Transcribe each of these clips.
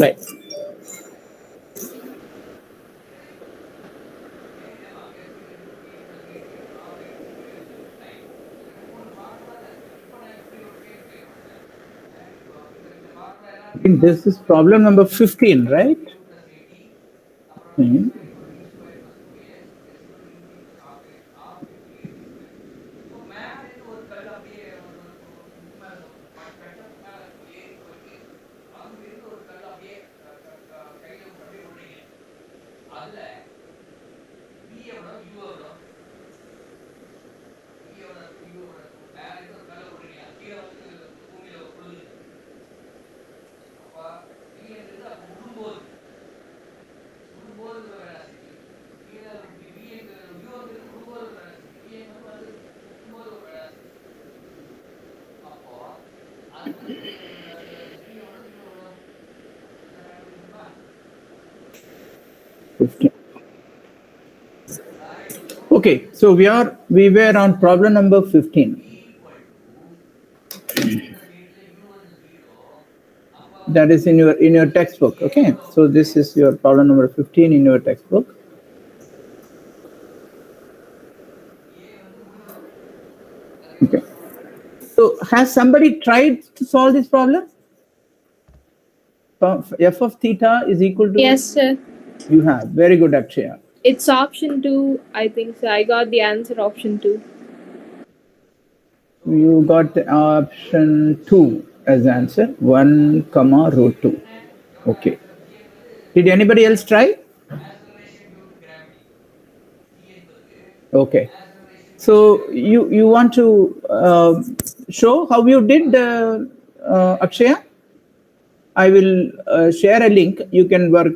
Right. I think this is problem number 15, right? Hmm. Okay, so we were on problem number 15. That is in your textbook. Okay, so this is your problem number 15 in your textbook. Okay. So has somebody tried to solve this problem? F of theta is equal to? Yes, sir. You have. Very good, Akshaya. It's option 2, I think so. I got the answer option 2. You got the option 2 as answer, 1 comma root 2. Okay. Did anybody else try? Okay. So you want to show how you did, Akshaya? I will share a link. You can work,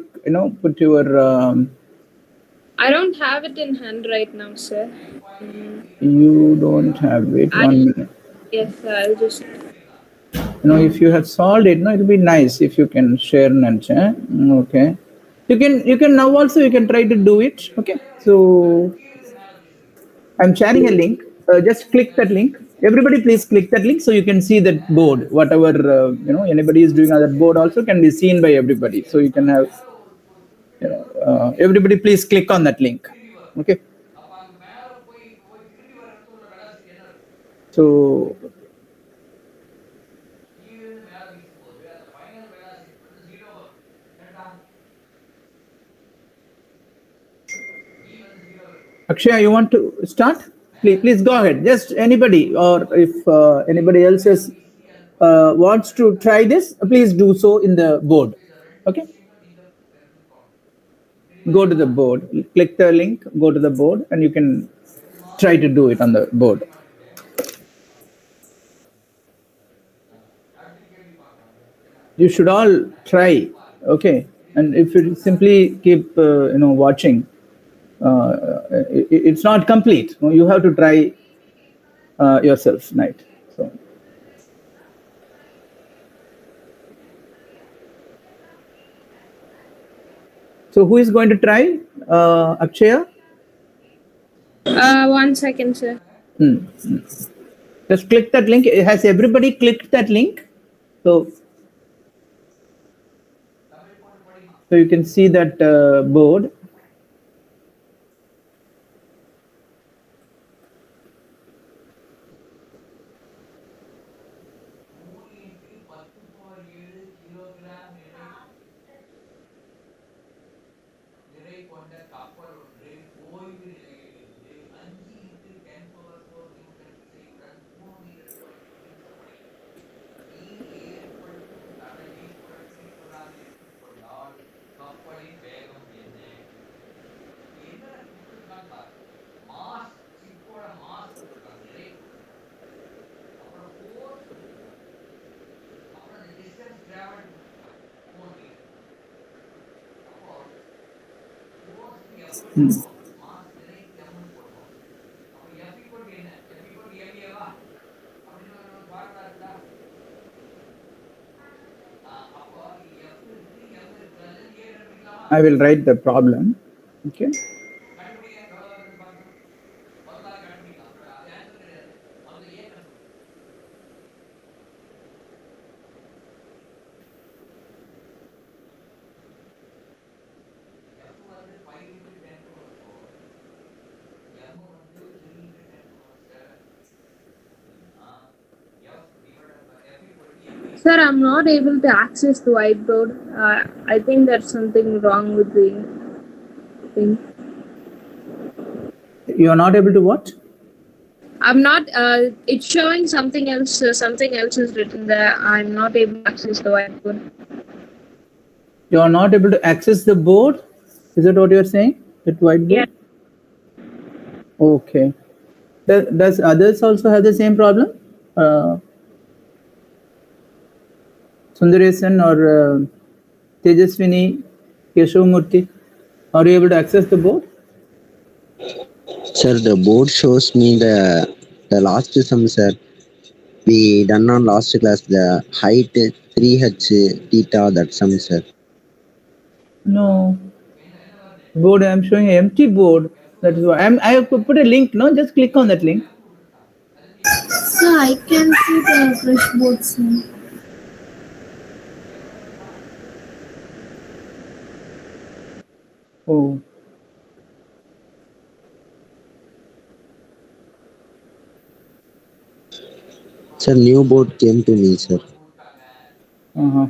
put your... I don't have it in hand right now, sir. You don't have it. 1 minute. Yes, sir. I'll just... If you have solved it, it'll be nice if you can share and okay. You can now also you can try to do it. Okay. So I'm sharing a link. Just click that link. Everybody, please click that link so you can see that board. Whatever anybody is doing on that board also can be seen by everybody. So you can have everybody, please click on that link. Okay. So Akshaya, you want to start? Please go ahead. Just anybody, or if anybody else wants to try this, please do so in the board. Okay. Go to the board. Click the link. Go to the board, and you can try to do it on the board. You should all try. Okay. And if you simply keep watching, it's not complete. You have to try yourself, right? So who is going to try? Akshaya? 1 second, sir. Just click that link. Has everybody clicked that link? So you can see that board. I will write the problem. Okay. Sir, I'm not able to access the whiteboard. I think there's something wrong with the thing. You are not able to what? I'm not. It's showing something else. Something else is written there. I'm not able to access the whiteboard. You are not able to access the board. Is that what you are saying? That Yeah. whiteboard? Okay. Does others also have the same problem? Sundaresan or Tejaswini, Keshavamurthy, are you able to access the board? Sir, the board shows me the last sum, sir. We done on last class the height 3h theta that sum, sir. No. Board, I'm showing an empty board. That is why I have put a link. No, just click on that link. So I can see the fresh boards now. Oh. Sir, new board came to me, sir. Uh-huh.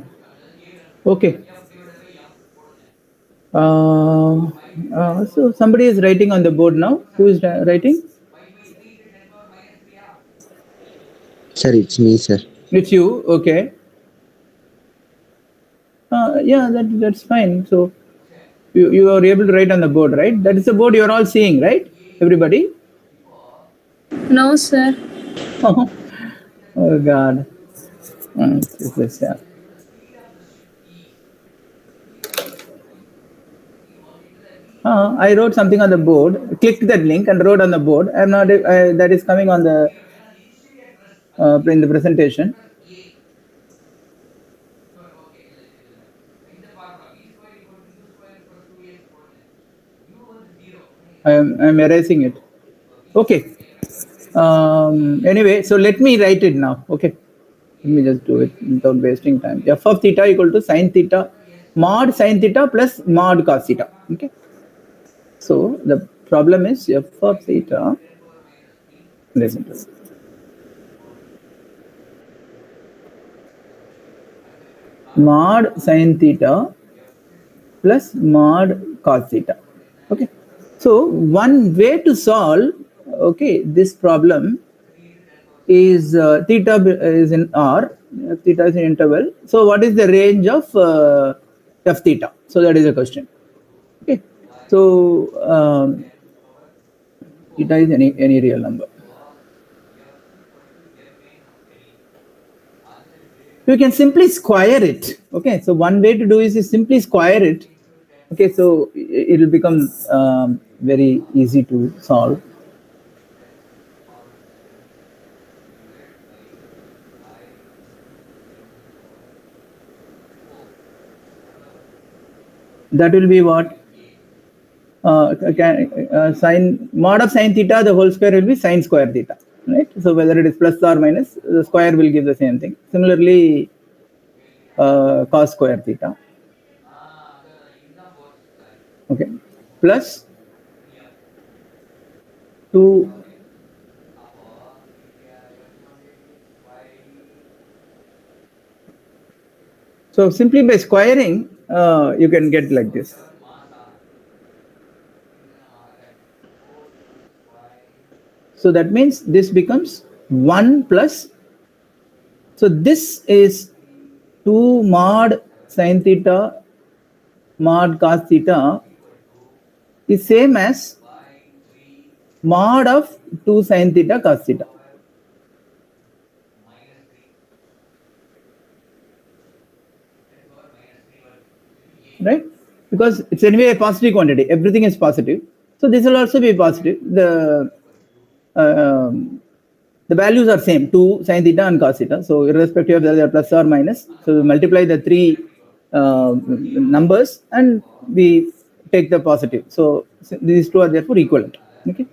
Okay. So somebody is writing on the board now. Who is writing? Sir, it's me, sir. It's you. Okay. Yeah, that's fine. So you are able to write on the board, right? That is the board you are all seeing, right? Everybody. No, sir. Oh God. Yeah. I wrote something on the board. Clicked that link and wrote on the board. I'm not. That is coming on the in the presentation. I'm erasing it. Okay. Anyway, so let me write it now. Okay. Let me just do it without wasting time. F of theta equal to sine theta mod sine theta plus mod cos theta. Okay. So the problem is f of theta. Listen to it. Mod sine theta plus mod cos theta. Okay. So one way to solve this problem is theta is in R, theta is in interval. So what is the range of f theta? So that is a question. Okay. So theta is any real number. You can simply square it. Okay. So one way to do is simply square it. Okay. So it will become very easy to solve. That will be what? Sine mod of sine theta, the whole square will be sine square theta, right? So whether it is plus or minus, the square will give the same thing. Similarly, cos square theta, okay, plus 2. So simply by squaring, you can get like this. So that means this becomes 1 plus. So this is 2 mod sine theta mod cos theta is same as mod of 2 sine theta cos theta. Right? Because it's anyway a positive quantity. Everything is positive. So this will also be positive. The values are same, 2 sine theta and cos theta. So irrespective of whether they are plus or minus, so we multiply the three numbers and we take the positive. So these two are therefore equivalent. Okay.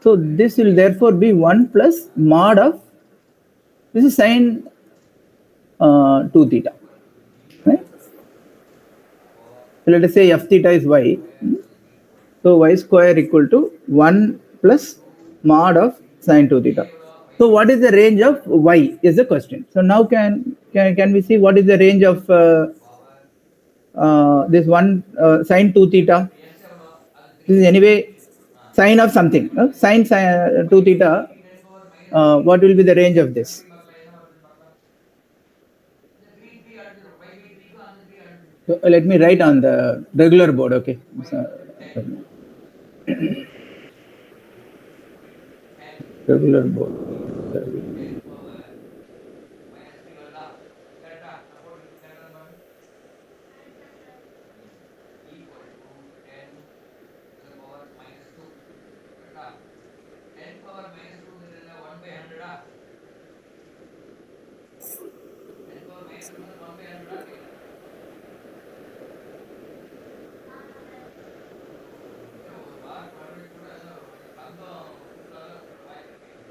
So this will therefore be 1 plus mod of, this is sine 2 theta. Right? So let us say f theta is y. So y square equal to 1 plus mod of sine 2 theta. So what is the range of y is the question. So now can we see what is the range of this one sine 2 theta? This is anyway sine of something. No? Sine 2 theta. What will be the range of this? So, let me write on the regular board. Okay. So, regular board.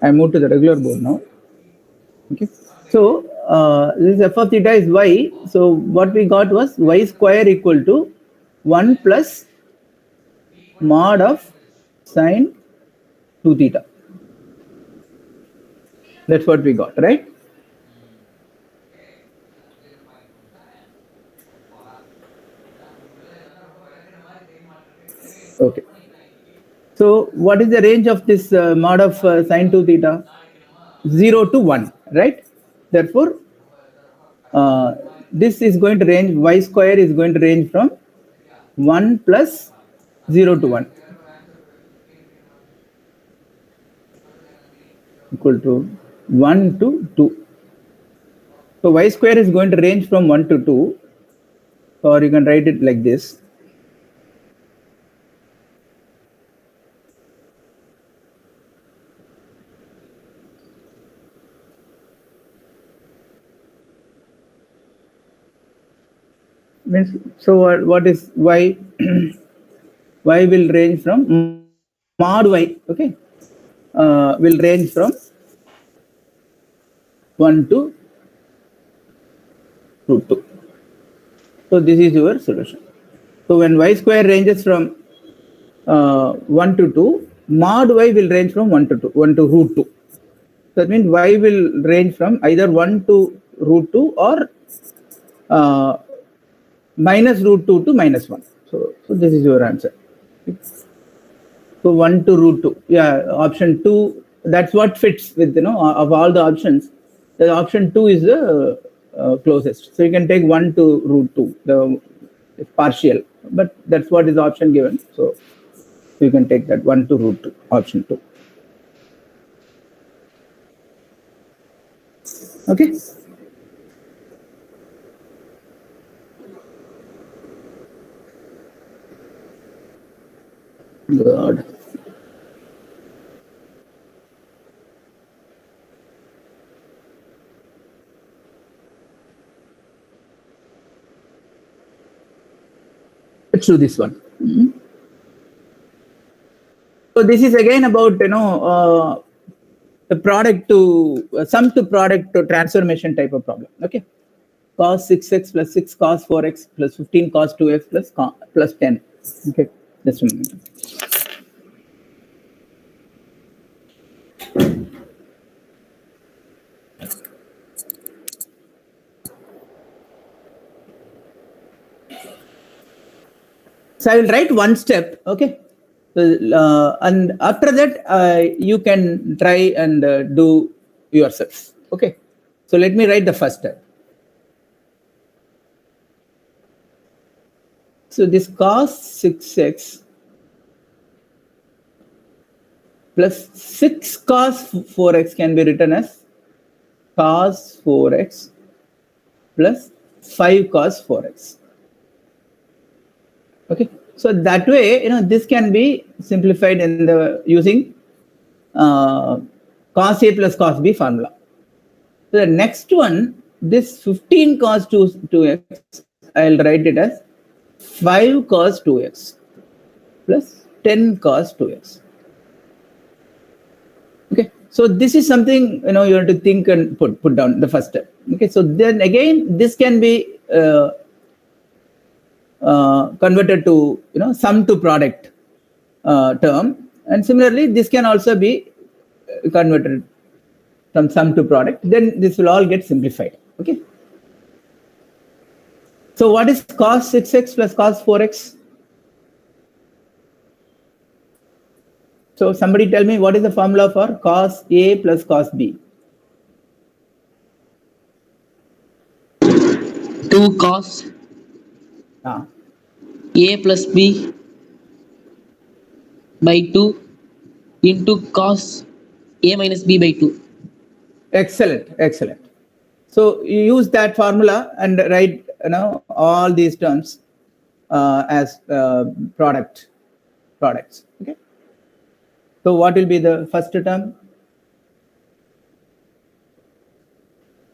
I move to the regular board now. Okay. So this f of theta is y. So what we got was y square equal to 1 plus mod of sine 2 theta. That's what we got, right? Okay. So what is the range of this mod of sine 2 theta? 0 to 1, right? Therefore, this is going to range, y square is going to range from 1 plus 0 to 1 equal to 1 to 2. So y square is going to range from 1 to 2, or you can write it like this. Means, so what is y? Y will range from mod y, okay, will range from 1 to root 2. So this is your solution. So when y square ranges from 1 to 2, mod y will range from 1 to 2, 1 to root 2. That means y will range from either 1 to root 2 or minus root 2 to minus 1. So this is your answer. So 1 to root 2. Yeah, option 2, that's what fits with, of all the options. The option 2 is the closest. So you can take 1 to root 2, the partial, but that's what is the option given. So you can take that 1 to root 2, option 2. Okay. Good. Let's do this one. So this is again about the product to sum to product to transformation type of problem. Okay, cos 6x plus 6 cos 4x plus 15 cos 2x plus 10. Okay, just a moment. So I will write one step. Okay. And after that, you can try and do yourself. Okay. So let me write the first step. So this cos 6x plus 6 cos 4x can be written as cos 4x plus 5 cos 4x. Okay. So that way, this can be simplified in the using cos A plus cos B formula. So the next one, this 15 cos 2x, I'll write it as 5 cos 2x plus 10 cos 2x. Okay, so this is something you have to think and put down the first step. Okay, so then again this can be converted to sum to product term, and similarly this can also be converted from sum to product, then this will all get simplified. Okay. So what is cos 6x plus cos 4x? So somebody tell me what is the formula for cos A plus cos B? 2 cos Ah, A plus B by 2 into cos A minus B by 2. excellent, excellent. So you use that formula and write all these terms as products. Okay. So what will be the first term?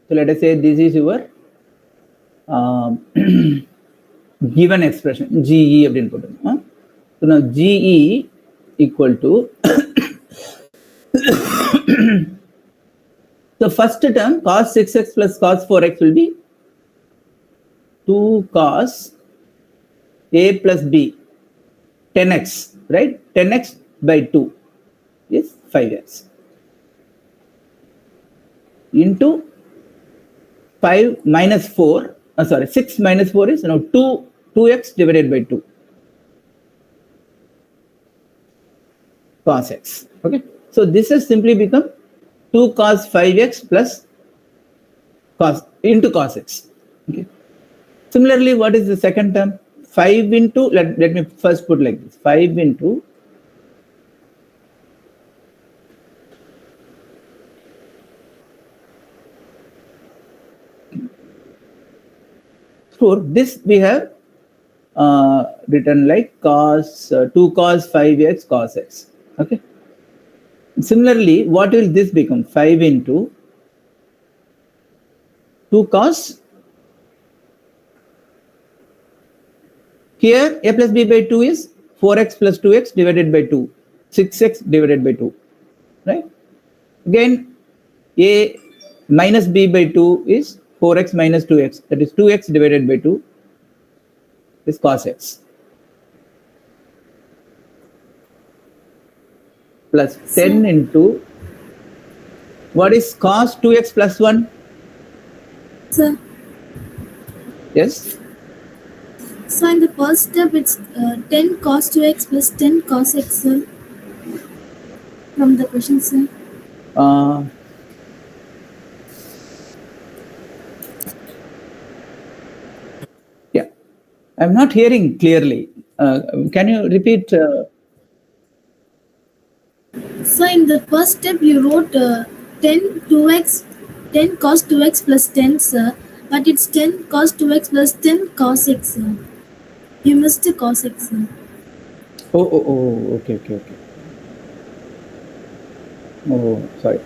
So let us say this is your given expression GE. So now GE equal to the first term cos 6x plus cos 4x will be 2 cos A plus B 10x, right? 10x by 2 is 5x into 5 minus 4, 6 minus 4 is 2x divided by 2 cos x. Okay, so this has simply become 2 cos 5x plus cos into cos x. Okay. Similarly, what is the second term? 5 into, let me first put like this, 5 into for this we have written like cos 2 cos 5x cos x. Okay. Similarly, what will this become? 5 into 2 cos, here a plus b by 2 is 4x plus 2x divided by 2, 6x divided by 2, right? Again, a minus b by 2 is 4x minus 2x, that is 2x divided by 2 is cos x, plus 10 into, what is cos 2x plus 1? Sir, Yes. so in the first step, it's 10 cos 2x plus 10 cos x, sir. From the question, sir. Yeah, I'm not hearing clearly. Can you repeat? So in the first step, you wrote 10 cos 2x plus 10, sir. But it's 10 cos 2x plus 10 cos x, sir. You missed the cos x, sir. Oh, okay. Oh, sorry.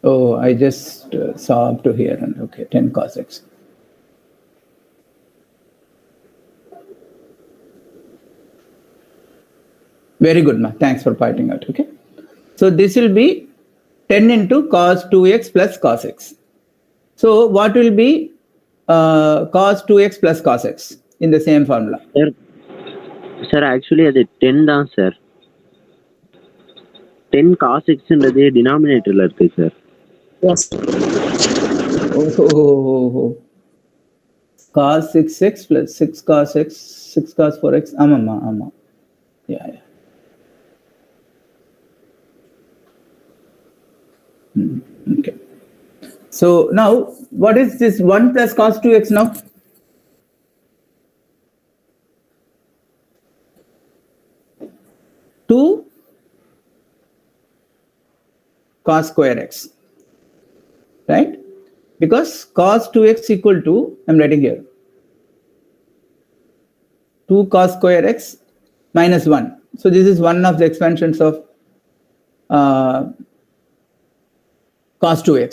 Oh, I just saw up to here and okay, 10 cos x. Very good, ma. Thanks for pointing out. Okay. So this will be 10 into cos 2x plus cos x. So what will be cos 2x plus cos x in the same formula? Sir, actually அது 10 தான் sir. 10 cos xன்றது டினாமினேட்டர்ல இருக்கு sir. Yes. Oh, cos 6x plus 6 cos x, 6 cos 4x. Ama. Yeah. Okay. So now, what is this 1 plus cos 2x now? Two cos square x, right? Because cos 2x equal to, I'm writing here, 2 cos square x minus 1. So this is one of the expansions of cos 2x.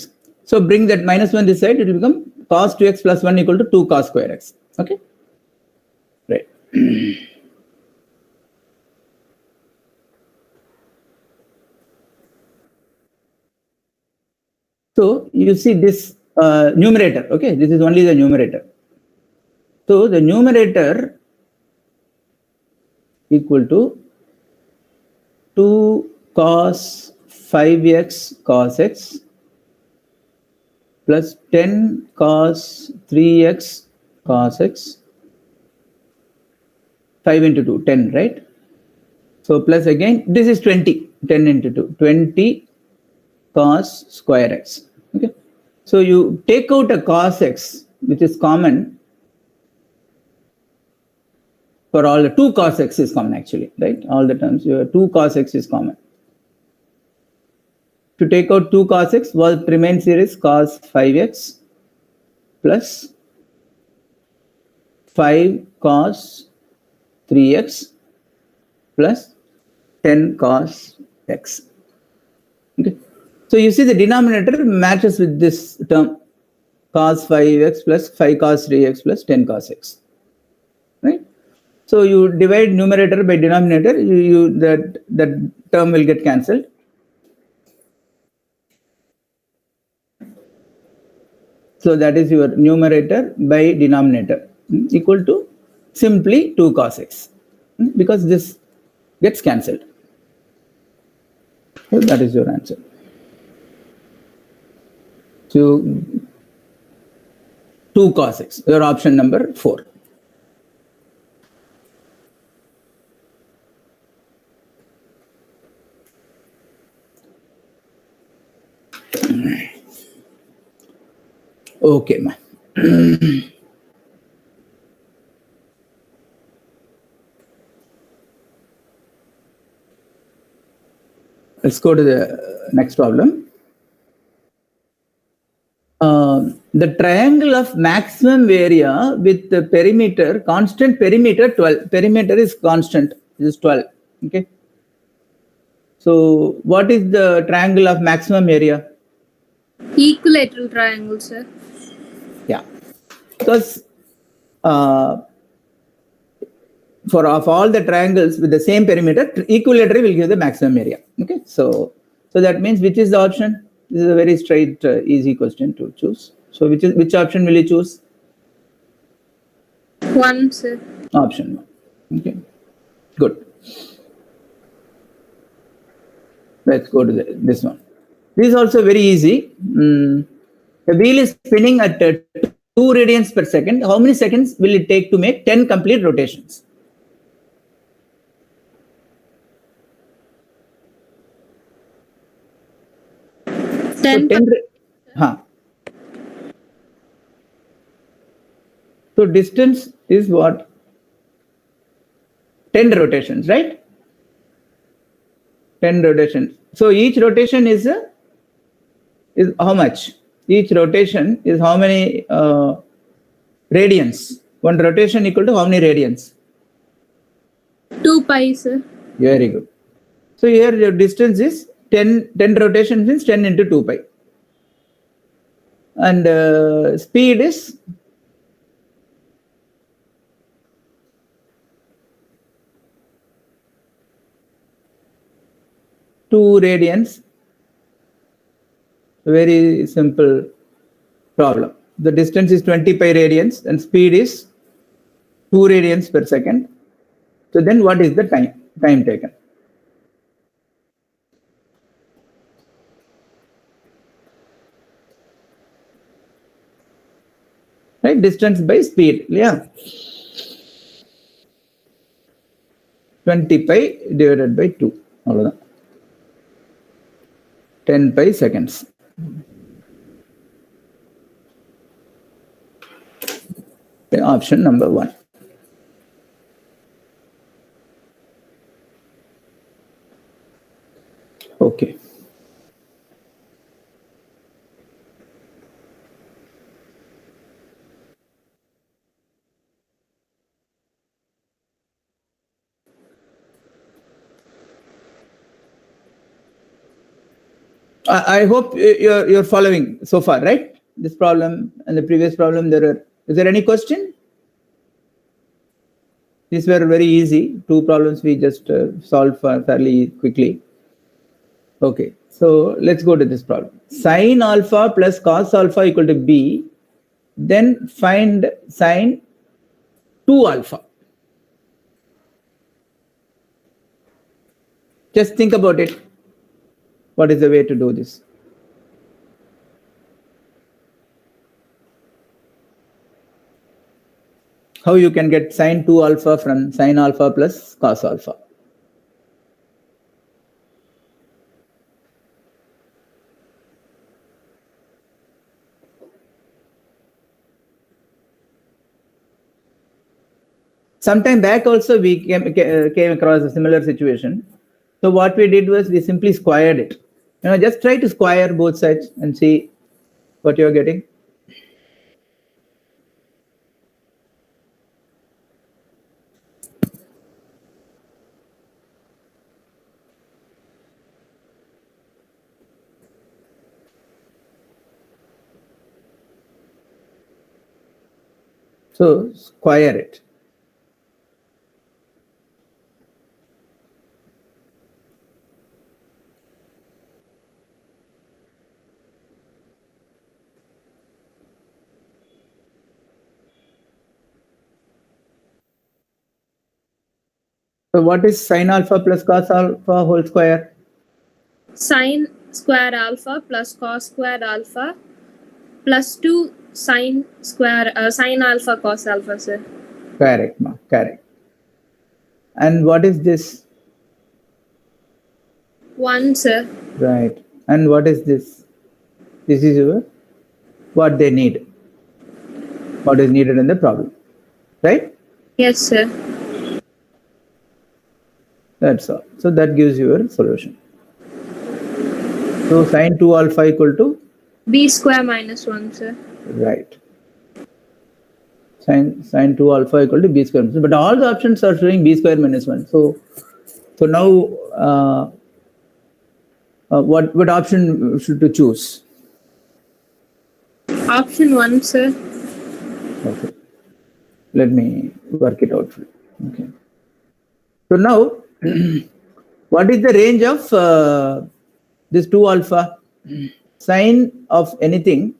So bring that minus 1 this side, it will become cos 2x plus 1 equal to 2 cos square x. Okay, right. So you see this numerator, okay, this is only the numerator. So the numerator equal to 2 cos 5x cos x plus 10 cos 3x cos x, 5 into 2, 10, right? So plus again, this is 20, 10 into 2, 20 cos square x. Okay. So you take out a cos x, which is common for all the 2 cos x is common actually, right? All the terms, your 2 cos x is common. To take out 2 cos x, what remains here is cos 5x plus 5 cos 3x plus 10 cos x. Okay. So you see the denominator matches with this term cos 5x plus 5 cos 3x plus 10 cos x. Right? So you divide numerator by denominator, that term will get cancelled. So that is your numerator by denominator equal to simply 2 cos x, because this gets cancelled. So that is your answer. So 2 cos x, your option number 4. Okay, man. Let's go to the next problem. The triangle of maximum area with the perimeter, constant perimeter 12. Perimeter is constant, this is 12. Okay. So what is the triangle of maximum area? Equilateral triangle, sir. Yeah. Because for of all the triangles with the same perimeter, equilateral will give the maximum area. Okay. So that means which is the option? This is a very straight, easy question to choose. So which option will you choose? 1, sir. Option 1. Okay. Good. Let's go to this one. This is also very easy. The wheel is spinning at 2 radians per second. How many seconds will it take to make 10 complete rotations? So 10. So distance is what? 10 rotations, right? 10 rotations. So each rotation is how much? Each rotation is how many radians? One rotation equal to how many radians? 2 pi, sir. Very good. So here your distance is 10 rotations means 10 into 2 pi. And speed is two radians. Very simple problem. The distance is 20 pi radians and speed is 2 radians per second. So then what is the time taken? Right, distance by speed. Yeah. 20 pi divided by 2. 10 pi seconds. Okay, option number 1. Okay. I hope you're following so far, right? This problem and the previous problem. Is there any question? These were very easy. 2 problems we just solved fairly quickly. Okay, so let's go to this problem. Sin alpha plus cos alpha equal to b. Then find sin 2 alpha. Just think about it. What is the way to do this? How you can get sine 2 alpha from sine alpha plus cos alpha? Sometime back also we came across a similar situation. So what we did was we simply squared it. Just try to square both sides and see what you're getting. So square it. So what is sine alpha plus cos alpha whole square? Sine square alpha plus cos square alpha plus 2 sine alpha cos alpha, sir. Correct, ma. Correct. And what is this? 1, sir. Right. And what is this? This is what they need. What is needed in the problem. Right? Yes, sir. That's all. So that gives you your solution. So sine 2 alpha equal to? B square minus 1, sir. Right. Sine 2 alpha equal to b square. But all the options are showing b square minus 1. So now what option should to choose? Option 1, sir. Okay. Let me work it out for you. Okay. So now, what is the range of this 2 alpha? Sine of anything,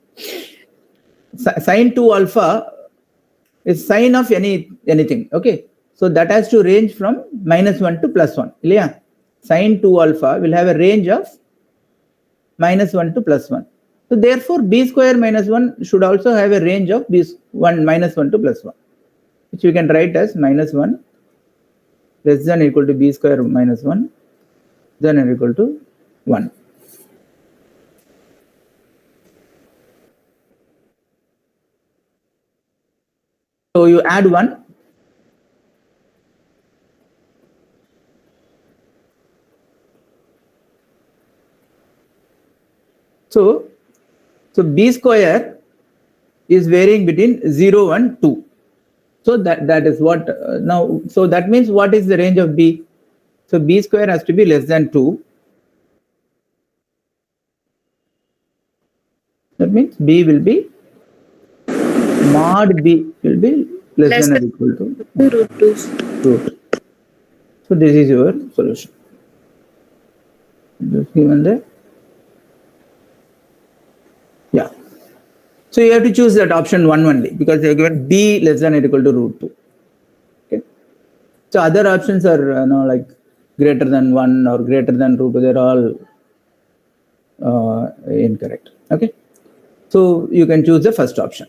sine 2 alpha is sine of anything. Okay. So that has to range from -1 to +1. Yeah. Sine 2 alpha will have a range of -1 to +1. So therefore, b square minus 1 should also have a range of -1 to +1, which we can write as -1 less than or equal to b square minus 1 then or equal to 1. So you add 1. So b square is varying between 0 and 2. So that is what now. So that means what is the range of b? So b square has to be less than 2. That means b will be mod b will be less than or equal to root 2. root. So this is your solution. Just given there. Yeah. So you have to choose that option 1 only because they are given b less than or equal to root 2. Okay. So other options are like greater than 1 or greater than root 2. They're all incorrect. Okay. So you can choose the first option.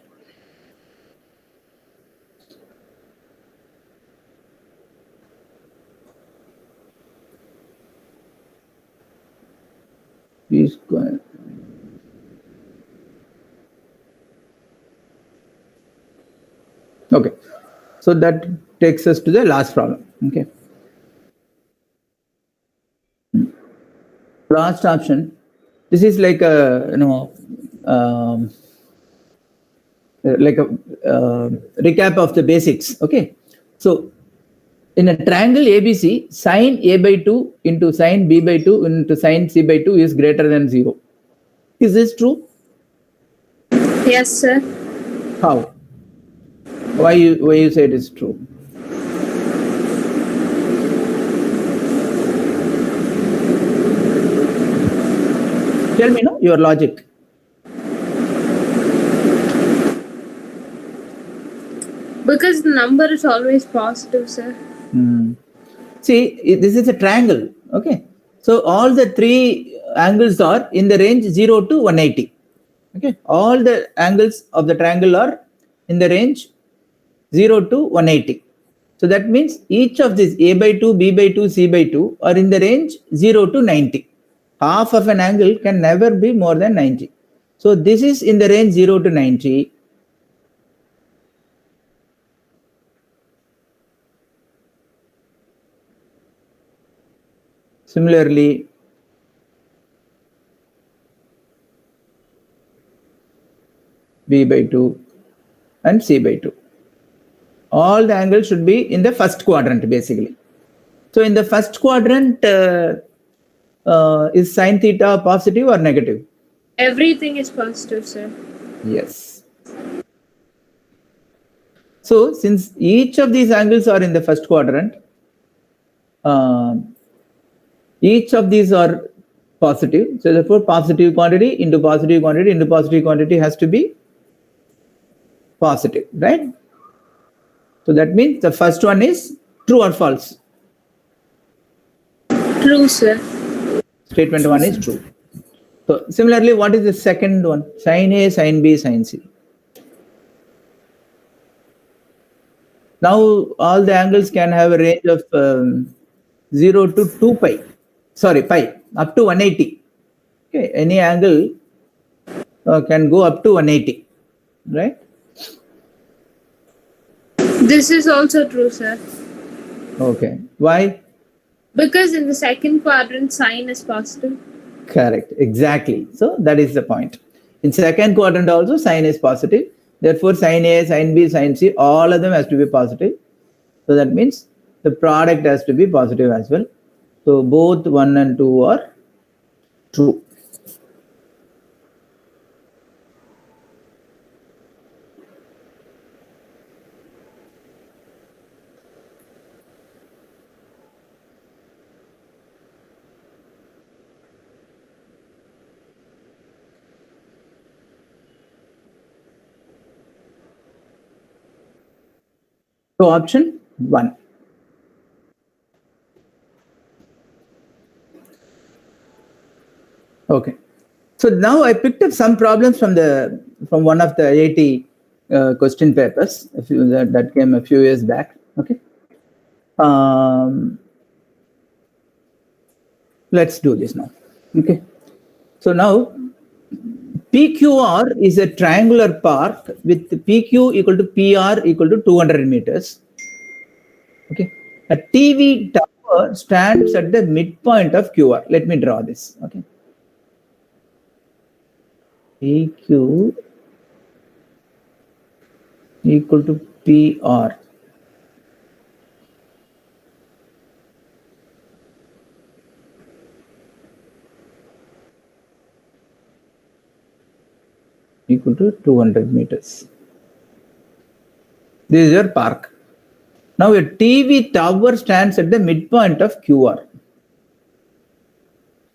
B square. Okay, so that takes us to the last problem. Okay, last option. This is like a recap of the basics. Okay, so in a triangle ABC, sine a by 2 into sine b by 2 into sine c by 2 is greater than 0. Is this true? Yes, sir. How? Why you say it is true? Tell me, your logic. Because the number is always positive, sir. See, this is a triangle. Okay, So all the three angles are in the range 0 to 180. Okay, all the angles of the triangle are in the range 0 to 180. So that means each of these a by 2, b by 2, c by 2 are in the range 0 to 90. Half of an angle can never be more than 90. So this is in the range 0 to 90. Similarly, b by 2 and c by 2. All the angles should be in the first quadrant basically. So in the first quadrant, is sine theta positive or negative? Everything is positive, sir. Yes. So since each of these angles are in the first quadrant, each of these are positive. So therefore positive quantity into positive quantity into positive quantity has to be positive, right? So that means the first one is true or false? True, sir. Statement 1 is true. So similarly, what is the second one? Sin A, sin B, sin C. Now all the angles can have a range of 0 to 2 pi. Sorry, pi, up to 180. Okay, any angle can go up to 180, right? This is also true, sir. Okay, why? Because in the second quadrant, sine is positive. Correct, exactly. So that is the point. In second quadrant also sine is positive. Therefore sin A, sin B, sin C, all of them has to be positive. So that means the product has to be positive as well. So both 1 and 2 are true. So option 1. Okay. So now I picked up some problems from one of the IIT question papers that came a few years back. Okay. Let's do this now. Okay. So now PQR is a triangular park with PQ equal to PR equal to 200 meters. Okay. A TV tower stands at the midpoint of QR. Let me draw this. Okay. PQ equal to PR. Equal to 200 meters. This is your park. Now a TV tower stands at the midpoint of QR.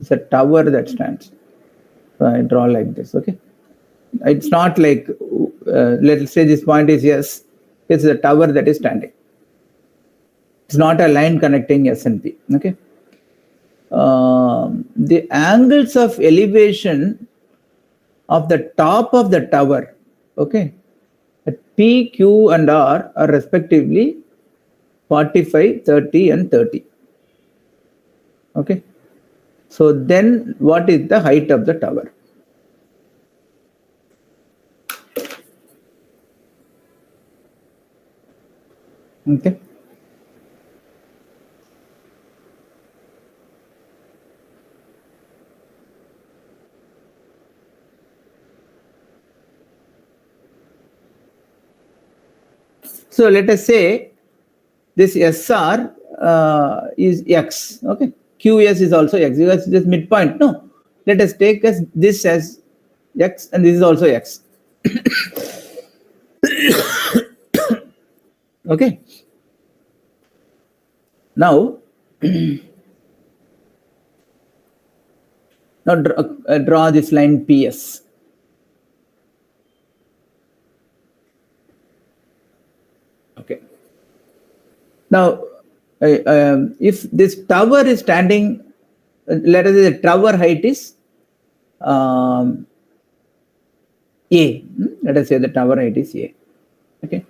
It's a tower that stands. So I draw like this, okay? It's not like, let's say this point is S. It's a tower that is standing. It's not a line connecting S and P, okay? The angles of elevation of the top of the tower, okay, at P, Q, and R are respectively 45, 30, and 30. Okay. So then what is the height of the tower? Okay. So let us say this SR is X. Okay. QS is also X. Because this midpoint. No. Let us take this as X and this is also X. Okay. Now, now draw this line PS. Okay. Now, if this tower is standing let us say the tower height is A. Let us say the tower height is A. Okay.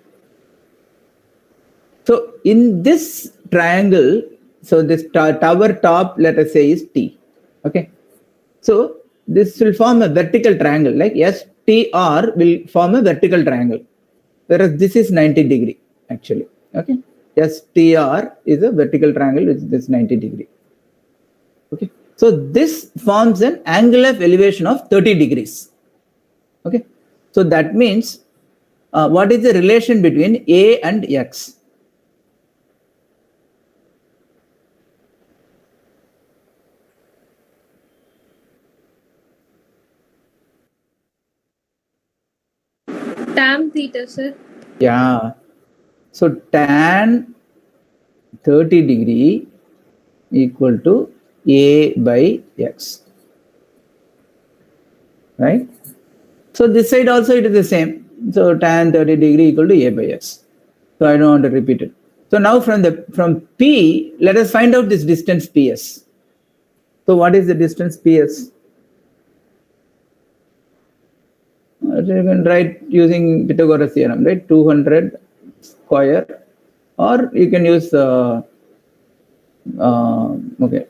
So in this triangle, so this tower top, let us say, is T. Okay. So this will form a vertical triangle, like STR will form a vertical triangle, whereas this is 90 degree actually. Okay. STR is a vertical triangle with this 90 degree. Okay. So this forms an angle of elevation of 30 degrees. Okay. So that means what is the relation between A and X? Tan theta, sir. Yeah. So tan 30 degree equal to A by X. Right? So this side also it is the same. So tan 30 degree equal to A by X. So I don't want to repeat it. So now from P, let us find out this distance PS. So what is the distance PS? You can write using Pythagoras theorem, right? 200 square, or you can use okay,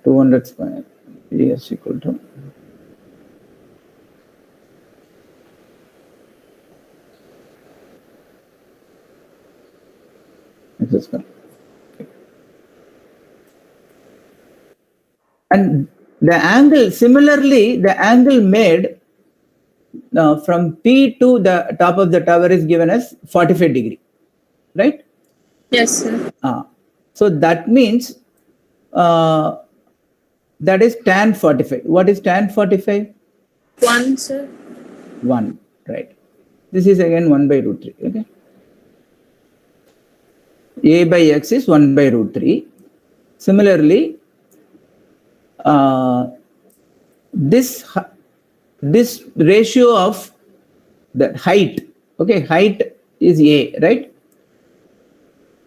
200 square PS equal to X square. And the angle, similarly, the angle made from P to the top of the tower is given as 45 degree, right? Yes, sir. So that means that is tan 45. What is tan 45? 1, sir. 1, right? This is again 1 by root 3, okay? A by X is 1 by root 3. Similarly, this ratio of the height, okay, height is A, right?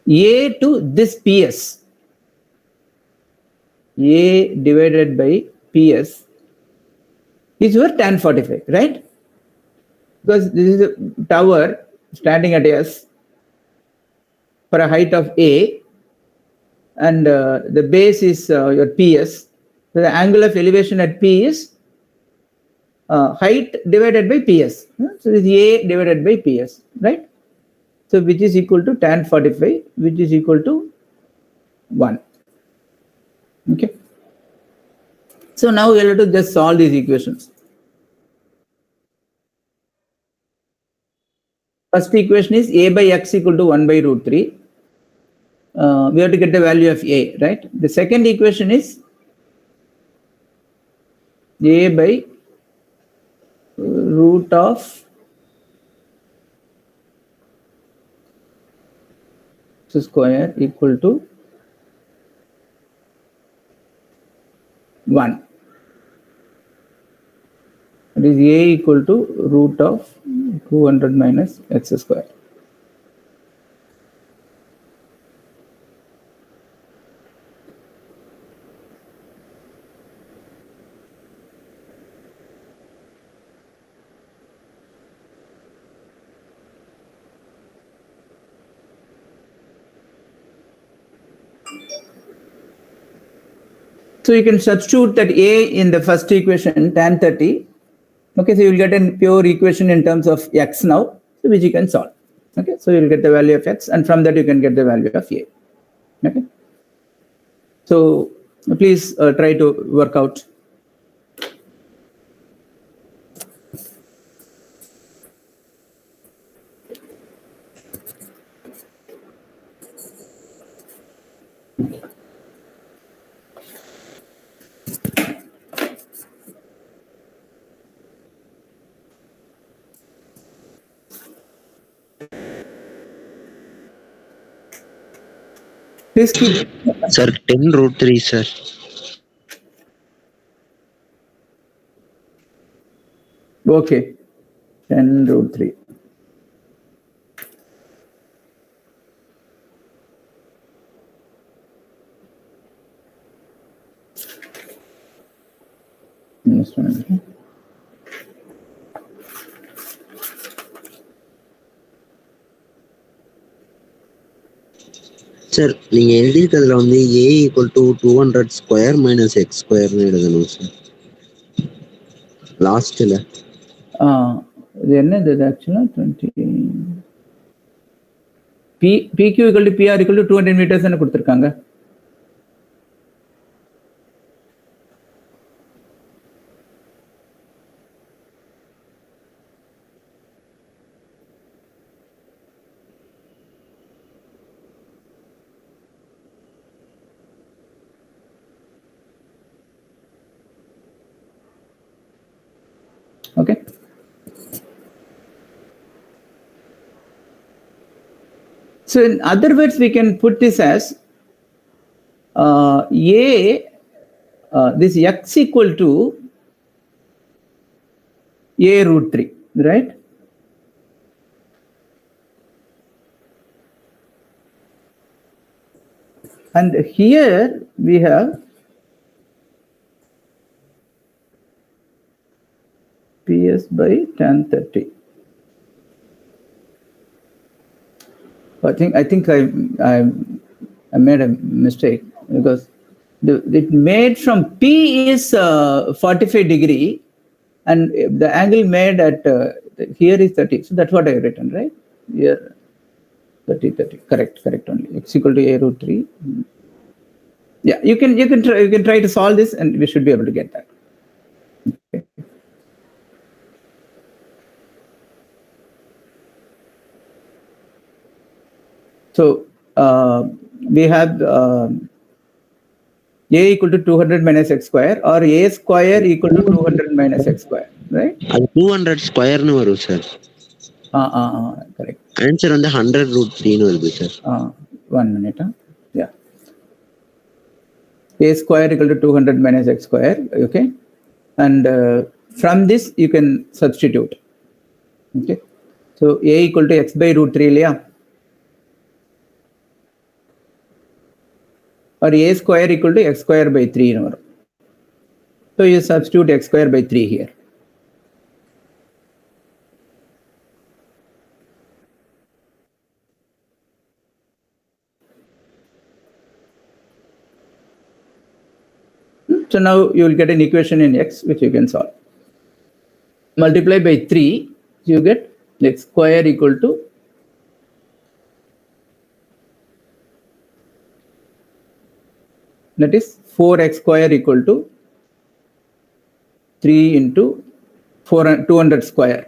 A to this PS, A divided by PS is your tan 45, right? Because this is a tower standing at S for a height of A, and the base is your PS. So the angle of elevation at P is height divided by PS. So this is A divided by PS, right? So which is equal to tan 45, which is equal to 1. Okay. So now we have to just solve these equations. First equation is A by X equal to 1 by root 3. We have to get the value of A, right? The second equation is A by root of square equal to 1. That is A equal to root of 200 minus X square. So you can substitute that A in the first equation, tan 30. Okay, so you will get a pure equation in terms of X now, which you can solve. Okay, so you'll get the value of X, and from that you can get the value of A. Okay, so please try to work out. Please keep. Sir, 10 root 3, sir. Okay, 10 root 3. Just a minute. Sir நீங்க எழுதியிருக்கிறதுல வந்து a equal to 200 square minus X ஸ்கொயர்னு எழுதணும் sir லாஸ்ட்ல. இது என்னது ஆக்சுவலாக 20 PQ equal to PR equal to 200 meters ன்னு கொடுத்துருக்காங்க. Okay. So in other words, we can put this as this x equal to a root 3, right? And here we have PS by tan 30. I think I made a mistake because it made from P is 45 degree and the angle made at here is 30. So that's what I have written, right? Here 30. Correct only. X equal to a root 3. Yeah, you can try to solve this and we should be able to get that. Okay. So we have a equal to 200 minus x square or a square equal to 200 minus x square, right? அது 200 ஸ்கொயர்னு வரும் sir. Correct. Answer வந்து 100 root 3ன்னு வருது sir. 1 minute. Yeah. A square equal to 200 minus x square. Okay. And from this you can substitute. Okay. So a equal to x by root 3, yeah. Or a square equal to x square by 3. So you substitute x square by 3 here. So now you will get an equation in x which you can solve. Multiply by 3, you get x square equal to that is 4x square equal to 3 into 200 square.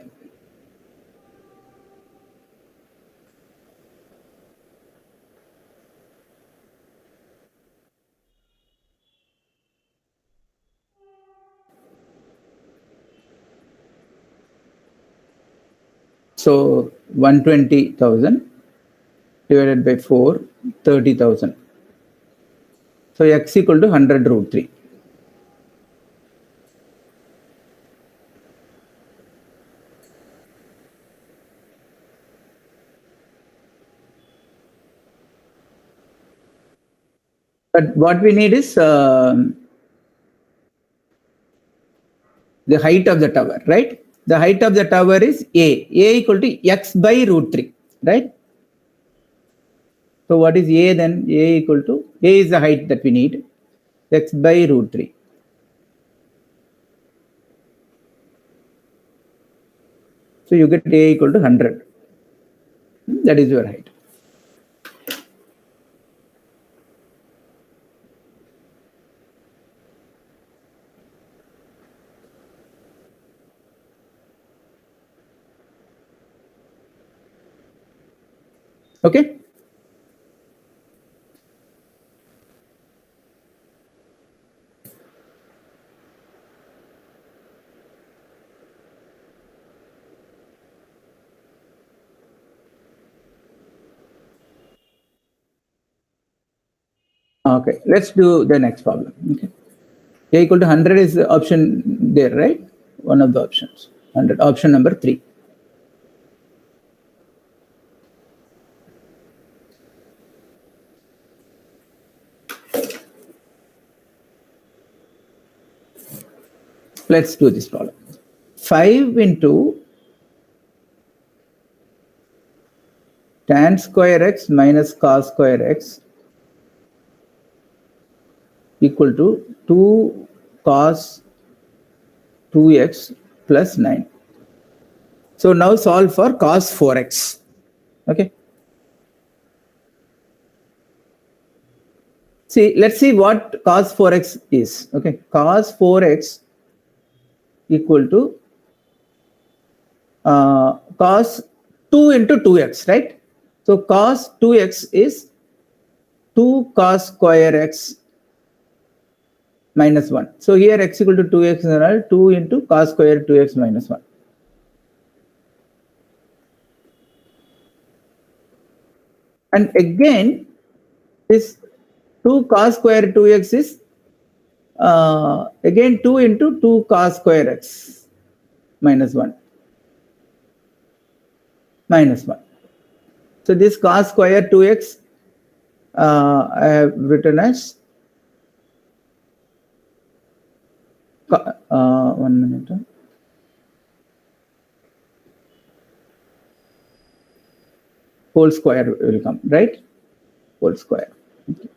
So 120,000 divided by 4, 30,000. So x equal to 100 root 3. But what we need is the height of the tower, right? The height of the tower is A equal to x by root 3, right? So what is A then? A equal to, A is the height that we need, x by root 3. So you get A equal to 100. That is your height. Okay. Okay, let's do the next problem. Okay. A equal to 100 is the option there, right? One of the options. 100, option number 3. Let's do this problem. 5 into tan square x minus cos square x equal to 2 cos 2x plus 9. So now solve for cos 4x. Okay. See, let's see what cos 4x is. Okay, cos 4x equal to cos 2 into 2x, right? So cos 2x is 2 cos square x minus 1. So here x equal to 2x is 2 into cos square 2x minus 1. And again, this 2 cos square 2x is again 2 into 2 cos square x minus 1. Minus 1. So this cos square 2x I have written as 1 minute. Whole square will come, right? Whole square. Okay.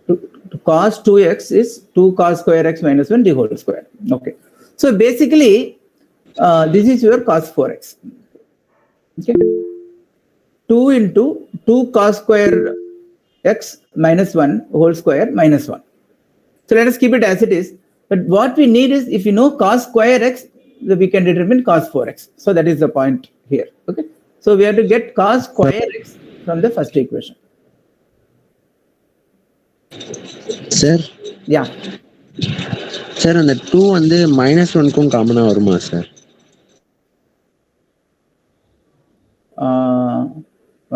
To cos 2x is 2 cos square x minus 1 the whole square. Okay. So basically, this is your cos 4x. Okay. 2 into 2 cos square x minus 1 whole square minus 1. So let us keep it as it is. But what we need is, if you know cos square x, we can determine cos 4x. So that is the point here. Okay. So we have to get cos square x from the first equation. Sir? Yeah. Sir, and the 2 வந்து -1 க்கும் காமனா வருமா sir?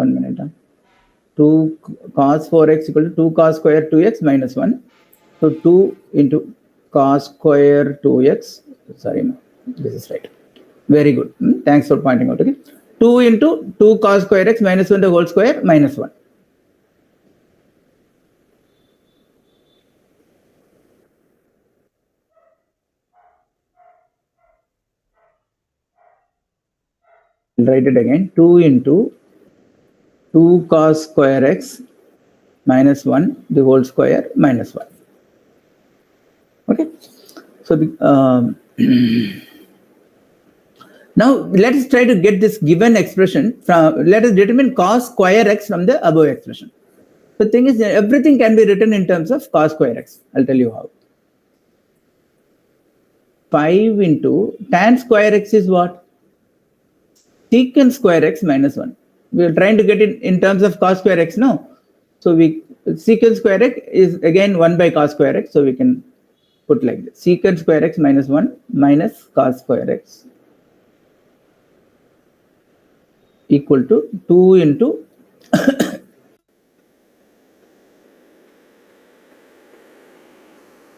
1 minute. 2 cos 4x equal to 2 cos square 2x minus 1. So 2 into cos square 2x. Sorry, no, this is right. Very good. Thanks for pointing out. Okay. 2 into 2 cos square x minus 1 the whole square minus 1. I'll write it again. 2 into 2 cos square x minus 1 the whole square minus 1. Okay. So now let us try to get this given expression from, let us determine cos square x from the above expression. The thing is, everything can be written in terms of cos square x. I'll tell you how. 5 into tan square x is what? Secant square x minus 1. We are trying to get it in terms of cos square x, no? So secant square x is again 1 by cos square x. So we can put like this. Secant square x minus 1 minus cos square x equal to 2 into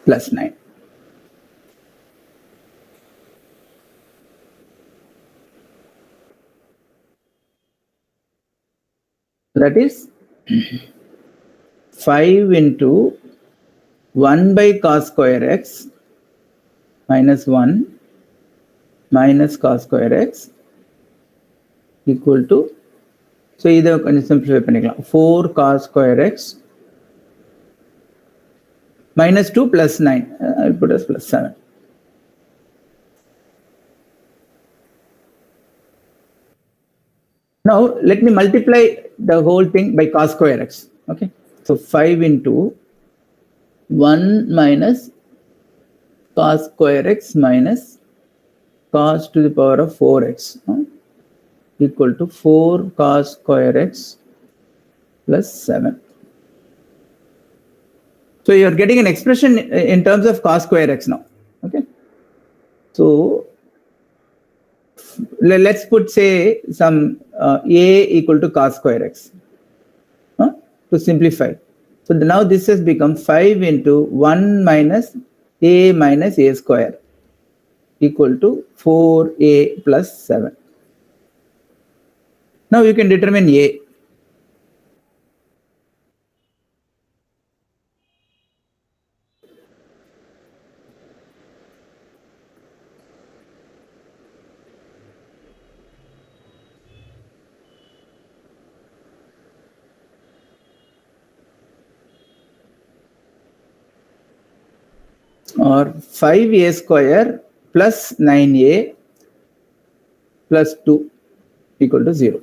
plus 9. That is 5 into 1 by cos square x minus 1 minus cos square x equal to, so either simplify பண்ணிக்கலாம் 4 cos square x minus 2 plus 9. I'll put as plus 7. Now let me multiply the whole thing by cos square x. Okay. So 5 into 1 minus cos square x minus cos to the power of 4x equal to 4 cos square x plus 7. So you are getting an expression in terms of cos square x now. Okay. So let's put, say, some a equal to cos square x to simplify. So now this has become 5 into 1 minus a minus a square equal to 4a plus 7. Now you can determine a. or 5a square plus 9a plus 2 equal to 0.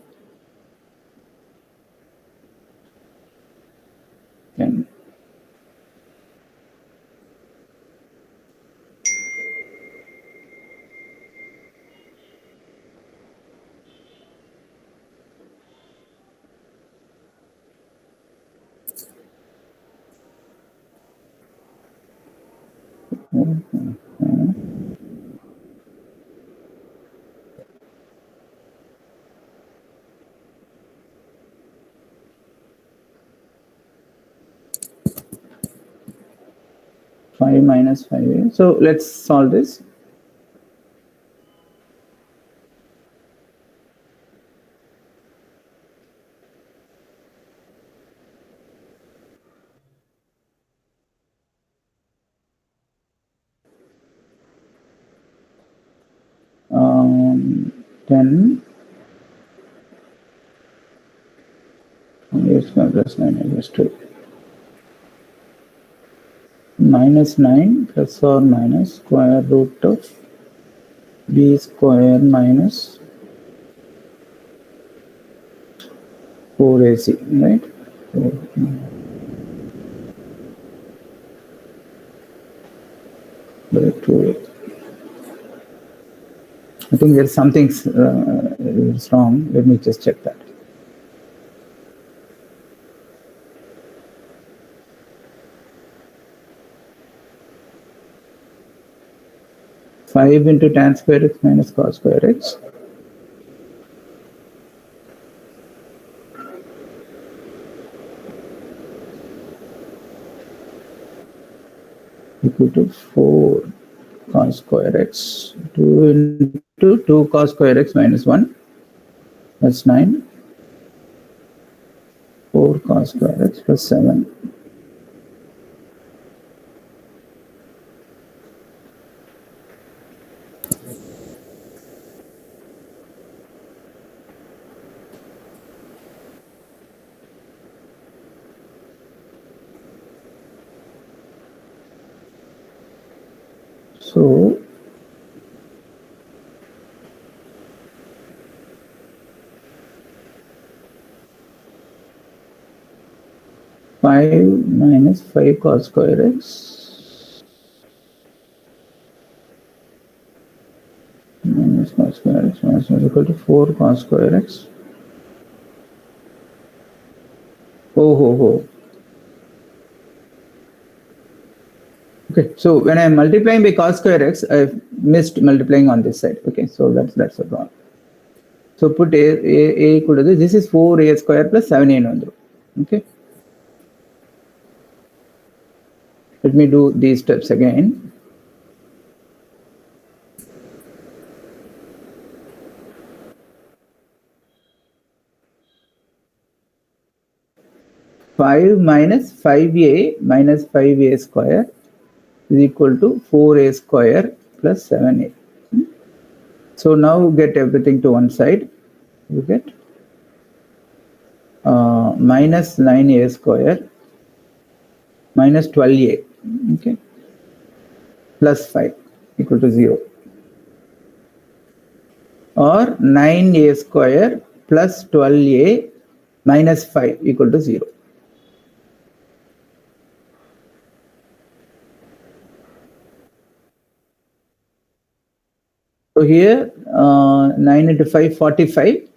And five minus 5a. So let's solve this. Um, 10 a square plus 9 plus 2 minus 9 plus or minus square root of b square minus 4ac, right? By 2a. I think there's something wrong. Let me just check that. Five into tan square x minus cos square x equal to 4 cos square x 2 into 2 cos square x minus 1, that's 9, 4 cos square x plus 7. So five minus 5 cos square x minus cos square x minus 1 equal to 4 cos square x. Oh. Okay, so when I'm multiplying by cos square x, I've missed multiplying on this side. Okay, so that's a problem. So put a equal to this. This is 4a square plus 7a. Okay. Let me do these steps again. Five minus 5a minus 5a square is equal to 4a square plus 7a. So now get everything to one side. You get minus 9a square minus 12a, okay, plus 5 equal to 0, or 9a square plus 12a minus 5 equal to 0. So here 9 into 5, 45.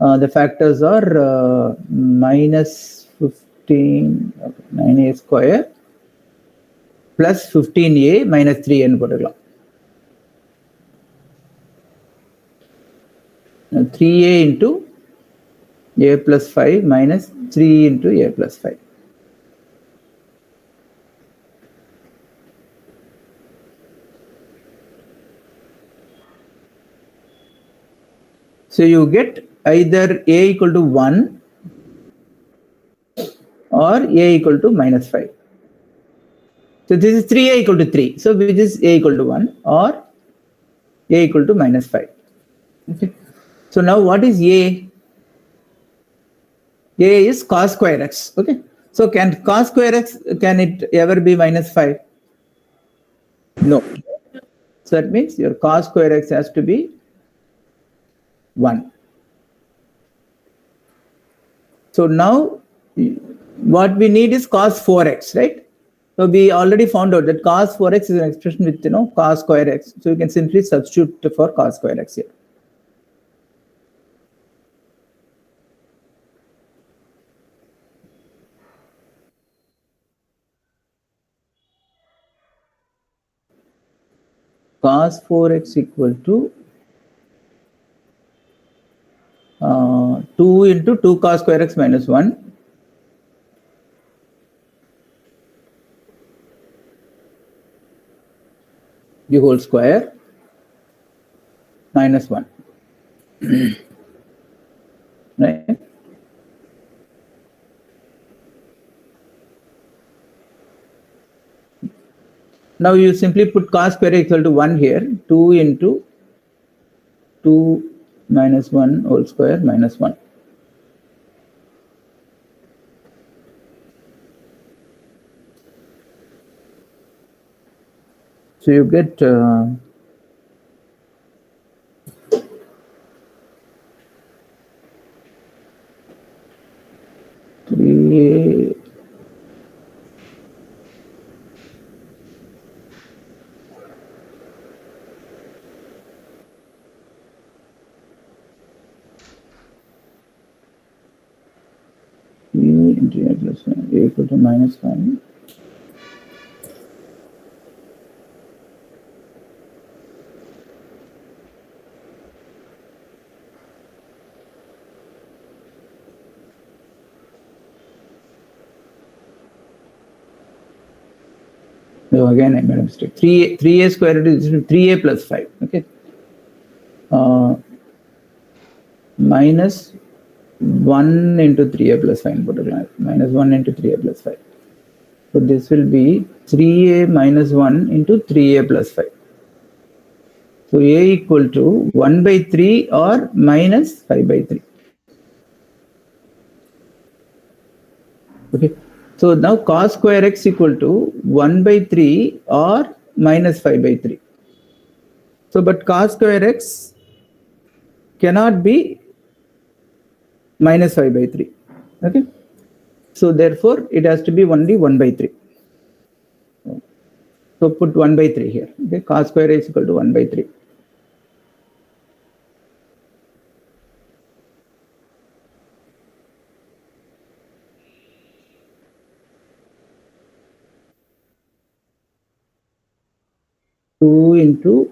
The factors are minus 15, 9a square plus 15a minus 3n போட்டுக்கலாம். 3a into a plus 5 minus 3 into a plus 5. So you get either a equal to 1 or a equal to minus 5. So this is 3a equal to 3. So which is a equal to 1 or a equal to minus 5. Okay. So now what is a? A is cos square x. Okay. So can cos square x, can it ever be minus 5? No. So that means your cos square x has to be 1. So now what we need is cos 4x, right? So we already found out that cos 4x is an expression with cos square x. So you can simply substitute for cos square x here. Cos 4x equal to 2 into 2 cos square x minus 1 the whole square minus 1. Right? Now you simply put cos square equal to 1 here, 2 into 2 minus 1 whole square minus 1. So you get 3a into a plus 1 equal to minus 1. So again I made a mistake. 3a square is 3a plus 5. Okay. Minus 1 into 3a plus 5 minus 1 into 3a plus 5. So this will be 3a minus 1 into 3a plus 5. So a equal to 1 by 3 or minus 5 by 3. Okay. So now cos square x equal to 1 by 3 or minus 5 by 3. So but cos square x cannot be minus 5 by 3. Okay. So therefore it has to be only 1 by 3. So put 1 by 3 here. Okay. Cos square x equal to 1 by 3. Two into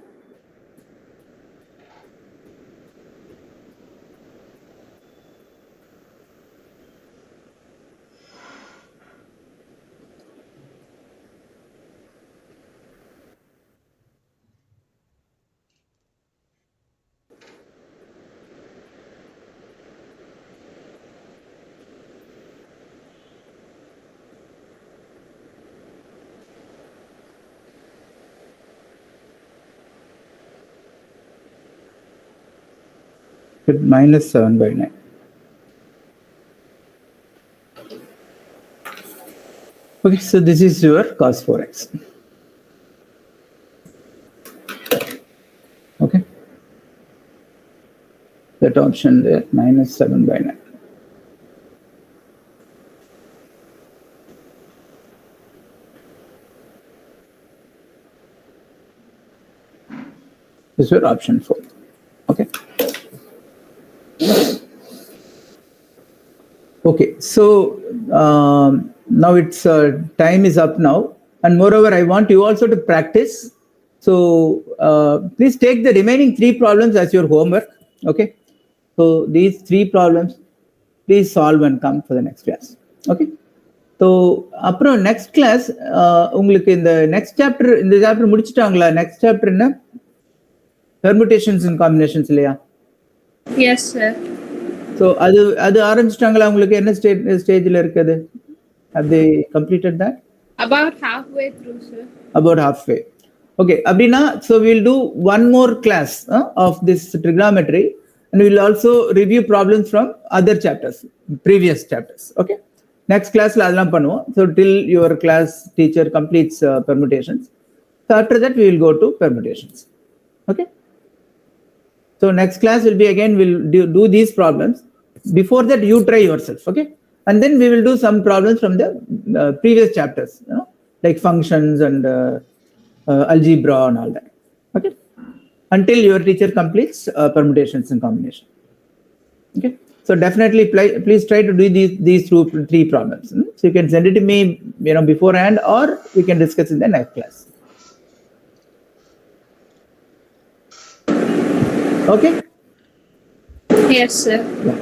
minus 7 by 9. Okay, so this is your cos 4x. Okay. That option there, minus 7 by 9. This is your option 4. Okay. Okay, so now it's time is up now, and moreover I want you also to practice. So please take the remaining 3 problems as your homework. Okay, so these 3 problems please solve and come for the next class. Okay, so அப்புறம் next class உங்களுக்கு இந்த next chapter முடிச்சிட்டாங்களா? Next chapter என்ன? Permutations and combinations இல்லையா? Yes, sir. So அது ஆரம்பிச்சிட்டாங்களா? உங்களுக்கு என்ன ஸ்டேஜ்ல இருக்குது? Have they completed that? About halfway through, sir. About halfway. Okay, அப்படின்னா so we'll do one more class of this trigonometry, and we'll also review problems from other chapters, previous chapters. Okay, next classல அதெல்லாம் பண்ணுவோம். So till your class teacher completes permutations, So after that, we will go to permutations. Okay. So next class will be again, we'll do these problems. Before that, you try yourself. Okay. And then we will do some problems from the previous chapters, like functions and algebra and all that. Okay. Until your teacher completes permutations and combination. Okay. So definitely please try to do these three problems. So you can send it to me, beforehand, or we can discuss in the next class. Okay. Yes, sir. Yeah.